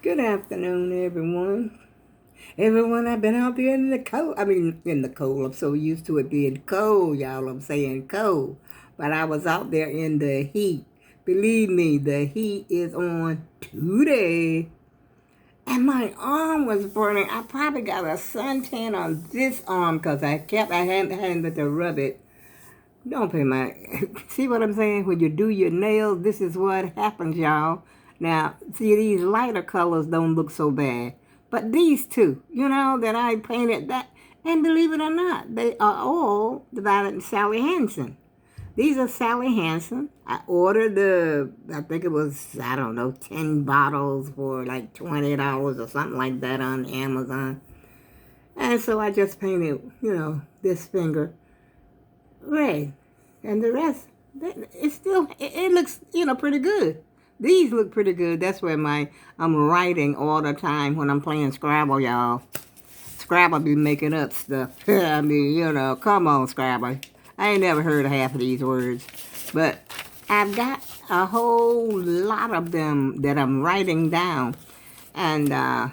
Good afternoon, everyone. Everyone, I've been out there in the cold. In the cold. I'm so used to it being cold, y'all. I'm saying cold. But I was out there in the heat. Believe me, the heat is on today. And my arm was burning. I probably got a suntan on this arm because I had to rub it. Don't pay my. See what I'm saying? When you do your nails, this is what happens, y'all. Now, see, these lighter colors don't look so bad. But these two, that I painted that, and believe it or not, they are all by Sally Hansen. These are Sally Hansen. I ordered I think it was, I don't know, 10 bottles for like $20 or something like that on Amazon. And so I just painted, this finger red. And the rest, it's still, it looks, pretty good. These look pretty good. That's where I'm writing all the time when I'm playing Scrabble, y'all. Scrabble be making up stuff. I mean, come on, Scrabble. I ain't never heard of half of these words. But I've got a whole lot of them that I'm writing down. And,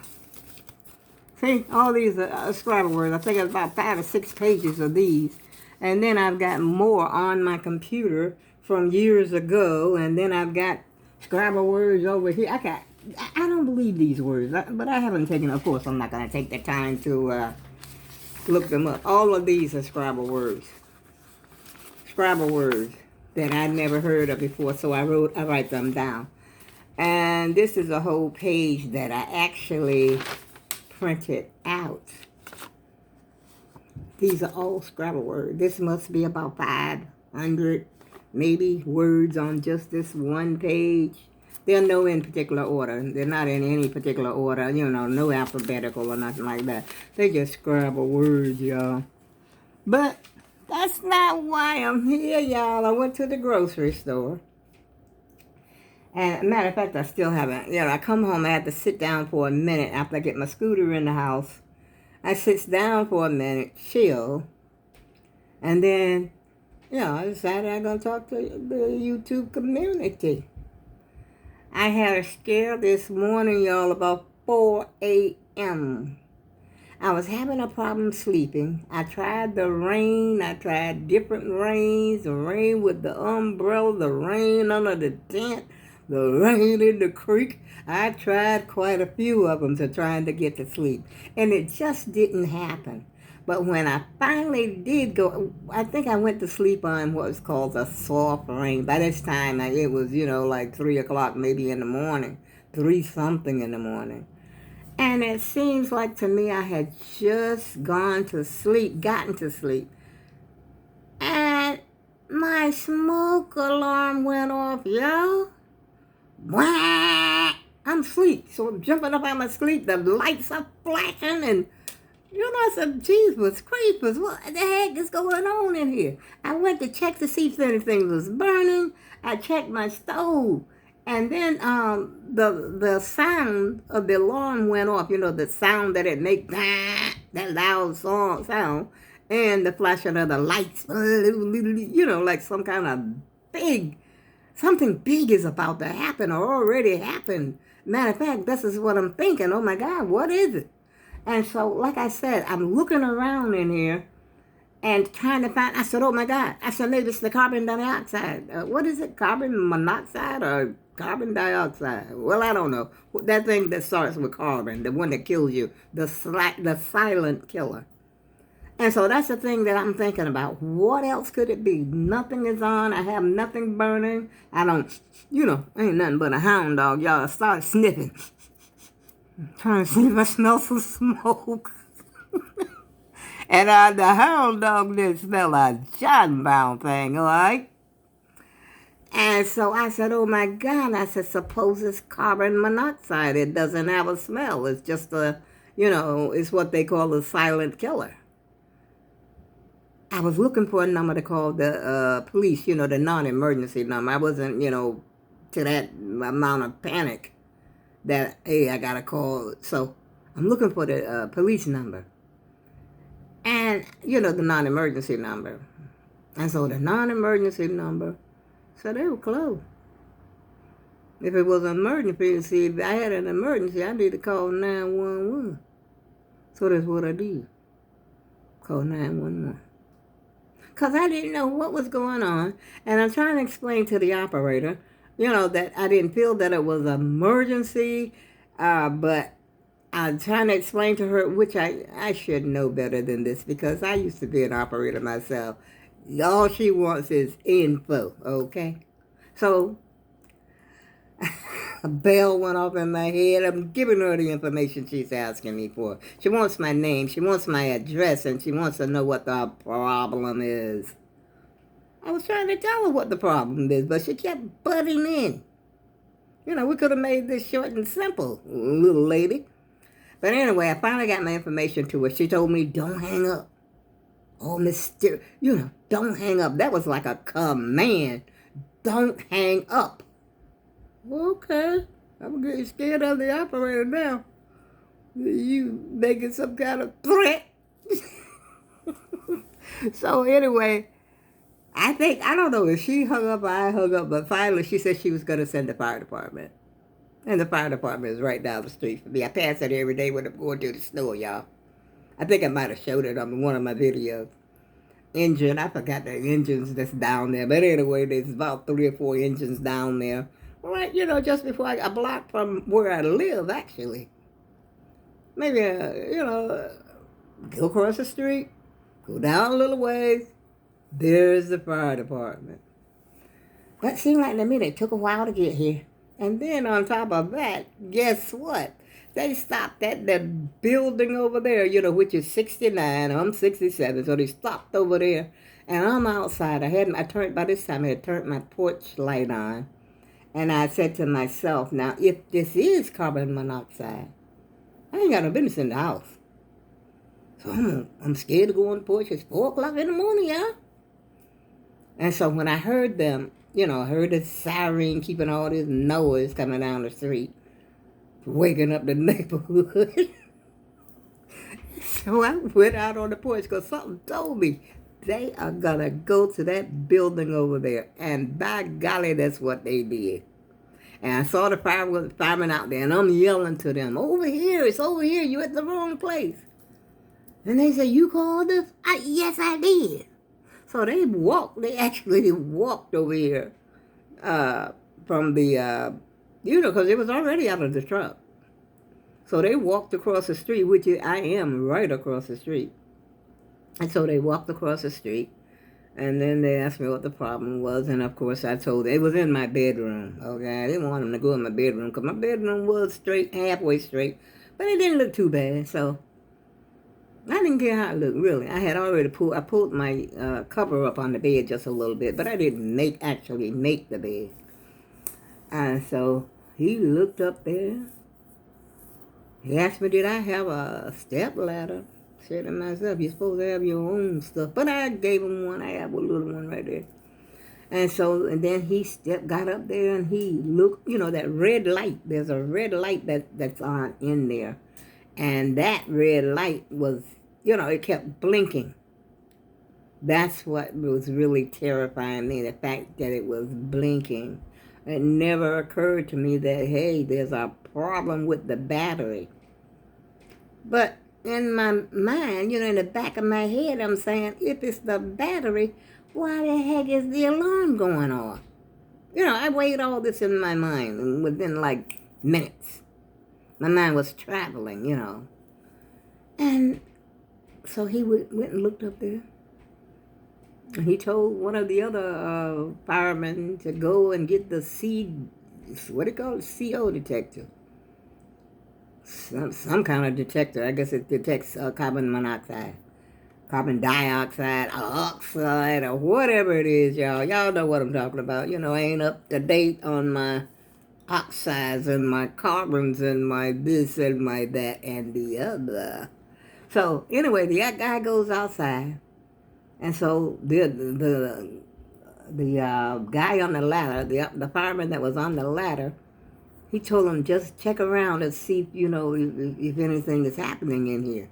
see, all these Scrabble words. I think it's about 5 or 6 pages of these. And then I've got more on my computer from years ago. And then I've got Scrabble words over here. I don't believe these words, but I haven't taken, of course, I'm not going to take the time to look them up. All of these are Scrabble words. Scrabble words that I never heard of before, so I write them down. And this is a whole page that I actually printed out. These are all Scrabble words. This must be about 500, maybe, words on just this one page. They're no in particular order. They're not in any particular order, no alphabetical or nothing like that. They just Scrabble words, y'all. But that's not why I'm here, y'all. I went to the grocery store. And matter of fact, I still haven't. I come home, I had to sit down for a minute after I get my scooter in the house. I sits down for a minute, chill, and then, I decided I'm going to talk to the YouTube community. I had a scare this morning, y'all, about 4 a.m. I was having a problem sleeping. I tried the rain. I tried different rains. The rain with the umbrella, the rain under the tent, the rain in the creek. I tried quite a few of them to trying to get to sleep. And it just didn't happen. But when I finally did go, I think I went to sleep on what was called a soft rain. By this time, it was, like 3 o'clock maybe in the morning, 3 something in the morning. And it seems like to me I had just gotten to sleep, and my smoke alarm went off, yo. Wah! I'm asleep, so I'm jumping up out of my sleep. The lights are flashing, and I said, "Jesus creepers, what the heck is going on in here?" I went to check to see if anything was burning. I checked my stove. And then the sound of the alarm went off, the sound that it makes, that loud sound, and the flashing of the lights, like some kind of something big is about to happen or already happened. Matter of fact, this is what I'm thinking. Oh my God, what is it? And so, like I said, I'm looking around in here and trying to find. I said, "Oh my God!" I said, "Maybe it's the carbon dioxide. What is it? Carbon monoxide or carbon dioxide? Well, I don't know. That thing that starts with carbon, the one that kills you, the silent killer." And so that's the thing that I'm thinking about. What else could it be? Nothing is on. I have nothing burning. I don't, ain't nothing but a hound dog. Y'all start sniffing, trying to see if I smell some smoke. And the hound dog didn't smell a John Brown thing, all right? And so I said, "Oh my God." I said, "Suppose it's carbon monoxide. It doesn't have a smell. It's just it's what they call a silent killer." I was looking for a number to call the police, the non-emergency number. I wasn't, to that amount of panic that, hey, I got to call. So I'm looking for the police number. And, the non-emergency number. And so the non-emergency number, so they were closed. If it was an emergency, if I had an emergency, I need to call 911. So that's what I did. Call 911. Because I didn't know what was going on. And I'm trying to explain to the operator, that I didn't feel that it was an emergency. But I'm trying to explain to her, which I should know better than this because I used to be an operator myself. All she wants is info, okay? So a bell went off in my head. I'm giving her the information she's asking me for. She wants my name, she wants my address, and she wants to know what the problem is. I was trying to tell her what the problem is, but she kept butting in. We could have made this short and simple, little lady. But anyway, I finally got my information to her. She told me, don't hang up. Oh, Mr. Don't hang up. That was like a command. Don't hang up. Okay. I'm getting scared of the operator now. You making some kind of threat. So anyway, I don't know if she hung up or I hung up, but finally she said she was going to send the fire department. And the fire department is right down the street from me. I pass it every day when I'm going to the store, y'all. I think I might have showed it on one of my videos. Engine, I forgot the engines that's down there. But anyway, there's about 3 or 4 engines down there. Right, just before a block from where I live, actually. Maybe, go across the street, go down a little ways. There's the fire department. But it seemed like to me it took a while to get here. And then on top of that, guess what? They stopped at the building over there, which is 69. I'm 67, so they stopped over there. And I'm outside. By this time I had turned my porch light on. And I said to myself, now, if this is carbon monoxide, I ain't got no business in the house. So I'm scared to go on the porch. It's 4 o'clock in the morning, y'all. And so when I heard them, I heard the siren keeping all this noise coming down the street, waking up the neighborhood. So I went out on the porch because something told me they are going to go to that building over there. And by golly, that's what they did. And I saw the firemen out there, and I'm yelling to them, over here, it's over here, you're at the wrong place. And they said, you called us? Yes, I did. So they actually walked over here from the, because it was already out of the truck. So they walked across the street, which I am right across the street. And so they walked across the street, and then they asked me what the problem was, and of course I told them it was in my bedroom, okay? I didn't want them to go in my bedroom, because my bedroom was straight, halfway straight, but it didn't look too bad, so I didn't care how it looked, really. I had already pulled my cover up on the bed just a little bit, but I didn't actually make the bed. And so he looked up there. He asked me, did I have a step ladder? I said to myself, you're supposed to have your own stuff. But I gave him one. I have a little one right there. And then he got up there and he looked, that red light. There's a red light that's on in there. And that red light was, it kept blinking. That's what was really terrifying me, the fact that it was blinking. It never occurred to me that, hey, there's a problem with the battery. But in my mind, in the back of my head, I'm saying, if it's the battery, why the heck is the alarm going off? I weighed all this in my mind, and within like minutes, my mind was traveling, And so he went and looked up there. And he told one of the other firemen to go and get the CO detector. Some kind of detector. I guess it detects carbon monoxide, carbon dioxide, or oxide, or whatever it is, y'all. Y'all know what I'm talking about. I ain't up to date on my oxides and my carbons and my this and my that and the other. So anyway, the guy goes outside, and so the guy on the ladder, the fireman that was on the ladder, he told him just check around and see, if anything is happening in here.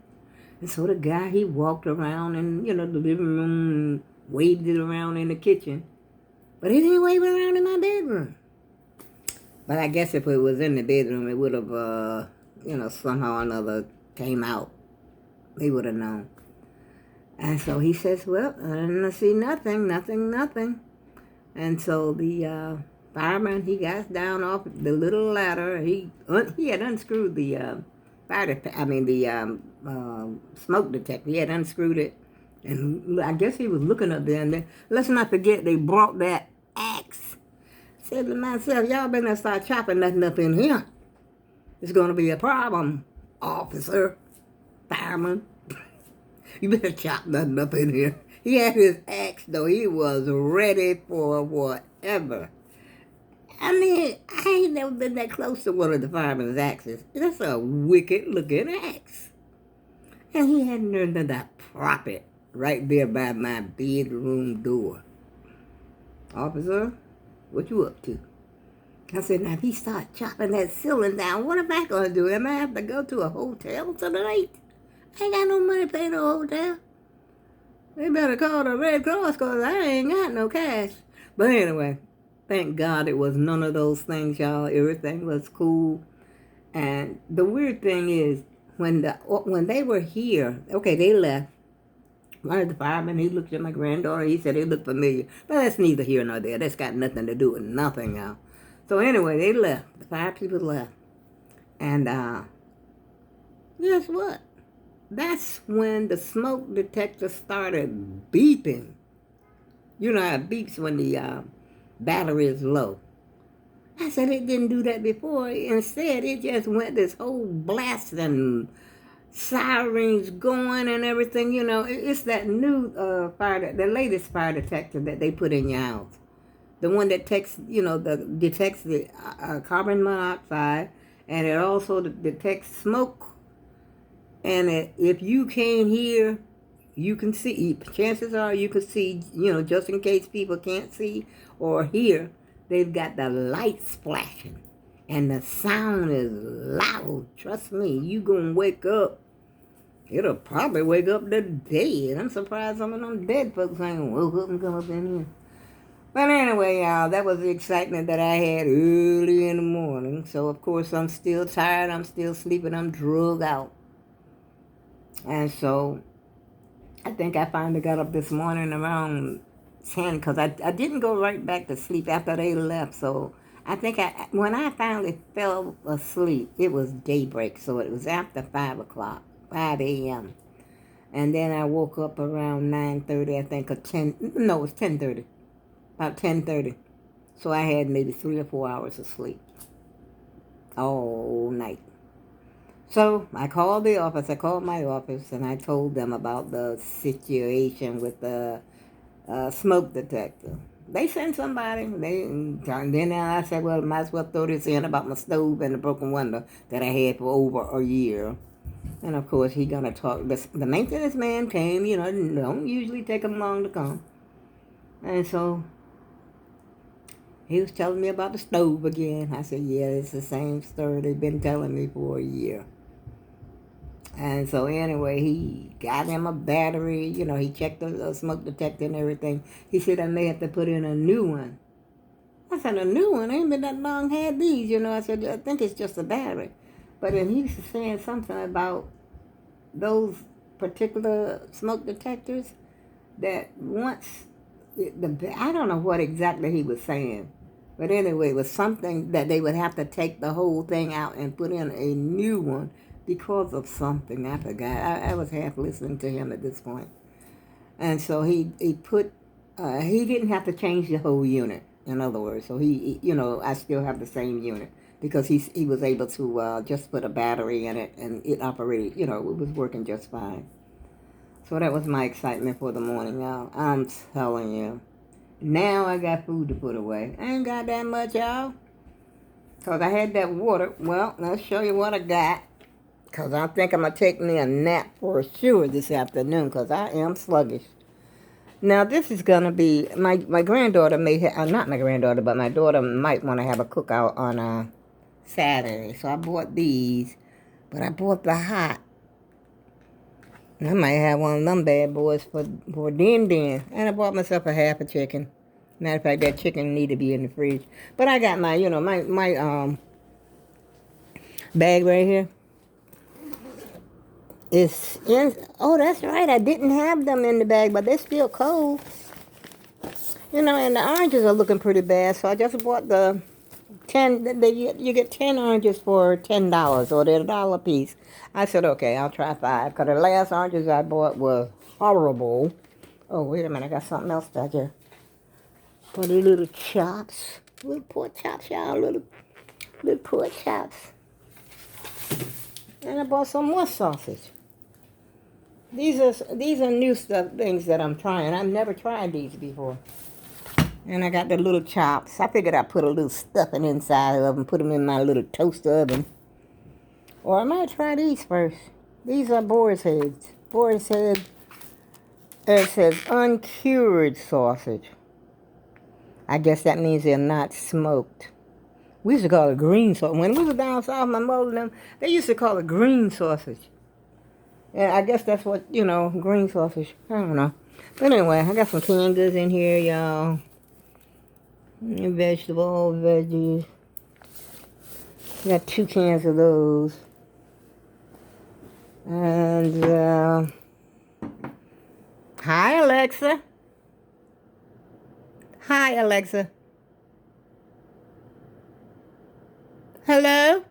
And so the guy, he walked around in, the living room and waved it around in the kitchen. But he didn't wave it around in my bedroom. But I guess if it was in the bedroom, it would have, somehow or another came out. He would have known. And so he says, well, I didn't see nothing, nothing, nothing. And so the fireman, he got down off the little ladder. He had unscrewed the smoke detector. He had unscrewed it. And I guess he was looking up there. And then, let's not forget, they brought that axe. Said to myself, y'all better start chopping nothing up in here. It's going to be a problem, officer, fireman. You better chop nothing up in here. He had his axe, though. He was ready for whatever. I mean, I ain't never been that close to one of the fireman's axes. That's a wicked-looking axe. And he had learned to prop it right there by my bedroom door. Officer, what you up to? I said, now if he starts chopping that ceiling down, what am I going to do? Am I have to go to a hotel tonight? I ain't got no money to pay no hotel. They better call the Red Cross because I ain't got no cash. But anyway, thank God it was none of those things, y'all. Everything was cool. And the weird thing is, when they were here, okay, they left. One of the firemen, he looked at my granddaughter. He said they looked familiar. But that's neither here nor there. That's got nothing to do with nothing, y'all. So anyway, they left. The 5 people left. And guess what? That's when the smoke detector started beeping. You know how it beeps when the battery is low. I said it didn't do that before. Instead, it just went this whole blast and sirens going and everything. You know, it's that new the latest fire detector that they put in your house. The one that detects the carbon monoxide, and it also detects smoke. And if you can't hear, you can see. Chances are you can see, just in case people can't see or hear, they've got the lights flashing. And the sound is loud. Trust me, you going to wake up. It'll probably wake up the dead. I'm surprised some of them dead folks ain't woke up and come up in here. But anyway, y'all, that was the excitement that I had early in the morning. So, of course, I'm still tired. I'm still sleeping. I'm drugged out. And so I think I finally got up this morning around 10 because I didn't go right back to sleep after they left. So I think when I finally fell asleep, it was daybreak. So it was after 5 o'clock, 5 a.m. And then I woke up around 9:30, I think, or 10. No, it was 10:30. About 10:30. So I had maybe 3 or 4 hours of sleep all night. So I called the office. I called my office and I told them about the situation with the smoke detector. They sent somebody. Then I said, well, might as well throw this in about my stove and the broken window that I had for over a year. And of course, he gonna talk. The maintenance man came. Don't usually take him long to come. And so he was telling me about the stove again. I said, yeah, it's the same story they've been telling me for a year. And so anyway, he got him a battery. He checked the smoke detector and everything. He said I may have to put in a new one. I said, a new one? I ain't been that long had these. I said, I think it's just a battery. But then he was saying something about those particular smoke detectors that once, I don't know what exactly he was saying. But anyway, it was something that they would have to take the whole thing out and put in a new one because of something. I forgot. I was half listening to him at this point. And so he didn't have to change the whole unit, in other words. So I still have the same unit because he was able to just put a battery in it and it operated, it was working just fine. So that was my excitement for the morning, y'all. I'm telling you. Now I got food to put away. I ain't got that much, y'all. Because I had that water. Well, let's show you what I got. Because I think I'm going to take me a nap for sure this afternoon because I am sluggish. Now, this is going to be, my granddaughter may have, not my granddaughter, but my daughter might want to have a cookout on Saturday. So I bought these, but I bought the hot. I might have one of them bad boys for Din. And I bought myself a half a chicken. Matter of fact, that chicken need to be in the fridge. But I got my, my bag right here. It's in. Oh, that's right. I didn't have them in the bag, but they're still cold. And the oranges are looking pretty bad, so I just bought the 10. You get 10 oranges for $10, or they're $1 a piece. I said, okay, I'll try 5, because the last oranges I bought was horrible. Oh, wait a minute, I got something else back here. For the little chops. Little pork chops, y'all. Little pork chops. And I bought some more sausage. These are new things that I'm trying. I've never tried these before. And I got the little chops. I figured I'd put a little stuffing inside of them, put them in my little toaster oven. Or I might try these first. These are boar's heads. Boar's head. It says uncured sausage. I guess that means they're not smoked. We used to call it green sausage. When we were down south, my mother and them, they used to call it green sausage. And I guess that's what, green sausage. I don't know. But anyway, I got some canned goods in here, y'all. Vegetables, veggies. I got 2 cans of those. And, hi, Alexa. Hi, Alexa. Hello?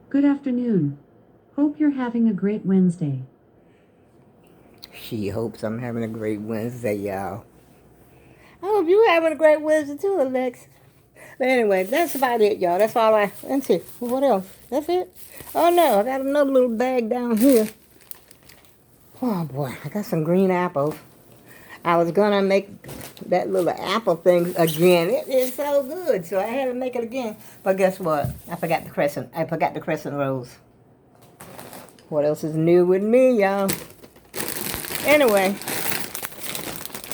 Good afternoon. Hope you're having a great Wednesday. She hopes I'm having a great Wednesday, y'all. I hope you're having a great Wednesday too, Alexa. But anyway, that's about it, y'all. That's all let's see. What else? That's it? Oh, no. I got another little bag down here. Oh, boy. I got some green apples. I was going to make that little apple thing again. It is so good, so I had to make it again. But guess what? I forgot the crescent rolls. What else is new with me, y'all? Anyway,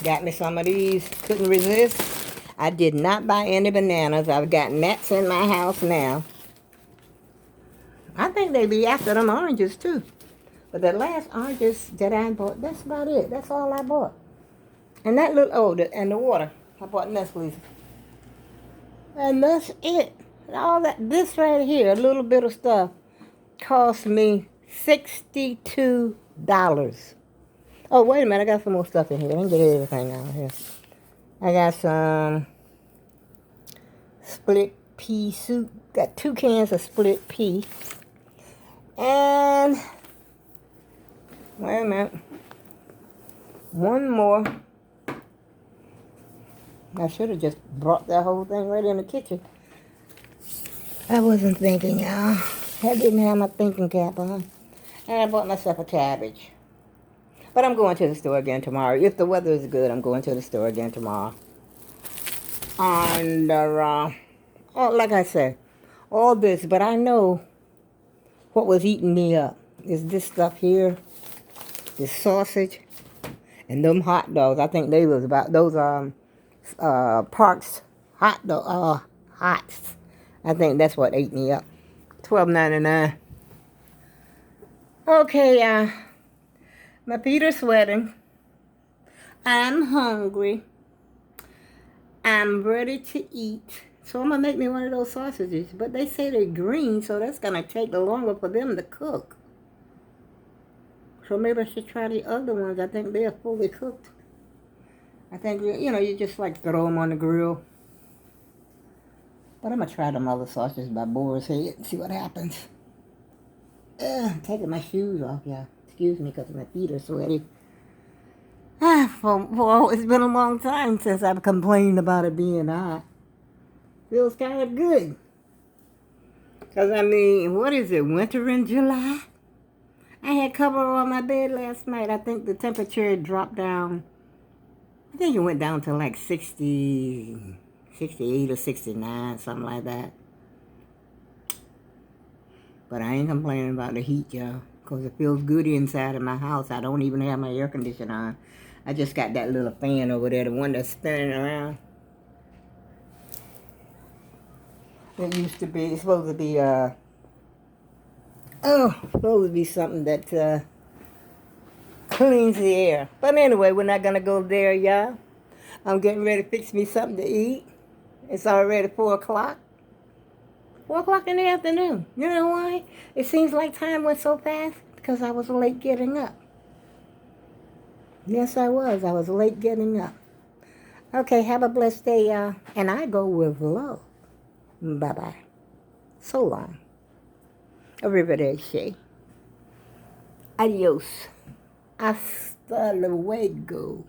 got me some of these. Couldn't resist. I did not buy any bananas. I've got nuts in my house now. I think they be after them oranges, too. But the last oranges that I bought, that's about it. That's all I bought. And that little, and the water. I bought Nestle's. And that's it. All that, this right here, a little bit of stuff, cost me $62. Oh, wait a minute. I got some more stuff in here. Let me get everything out here. I got some split pea soup. Got 2 cans of split pea. And, wait a minute. One more. I should have just brought that whole thing right in the kitchen. I wasn't thinking, y'all. I didn't have my thinking cap on. And I bought myself a cabbage. But I'm going to the store again tomorrow. If the weather is good, I'm going to the store again tomorrow. And, like I said, all this. But I know what was eating me up is this stuff here. This sausage. And them hot dogs. I think they was about those, Parks hots. I think that's what ate me up. $12.99. Okay, my feet are sweating. I'm hungry. I'm ready to eat. So I'm going to make me one of those sausages. But they say they're green, so that's going to take longer for them to cook. So maybe I should try the other ones. I think they're fully cooked. I think, you just like throw them on the grill. But I'm going to try them other sausages by Boar's Head and see what happens. Taking my shoes off, y'all. Excuse me, because my feet are sweaty. It's been a long time since I've complained about it being hot. Feels kind of good. Because, what is it, winter in July? I had cover on my bed last night. I think the temperature dropped down. I think it went down to like 60, 68 or 69, something like that. But I ain't complaining about the heat, y'all. Because it feels good inside of my house. I don't even have my air conditioner on. I just got that little fan over there, the one that's spinning around. It used to be, it's supposed to be, supposed to be something that cleans the air. But anyway, we're not going to go there, y'all. I'm getting ready to fix me something to eat. It's already 4 o'clock. 4 o'clock in the afternoon. You know why? It seems like time went so fast because I was late getting up. Yes, I was. I was late getting up. Okay, have a blessed day, y'all. And I go with love. Bye-bye. So long. Arrivederci. Adios. Hasta luego.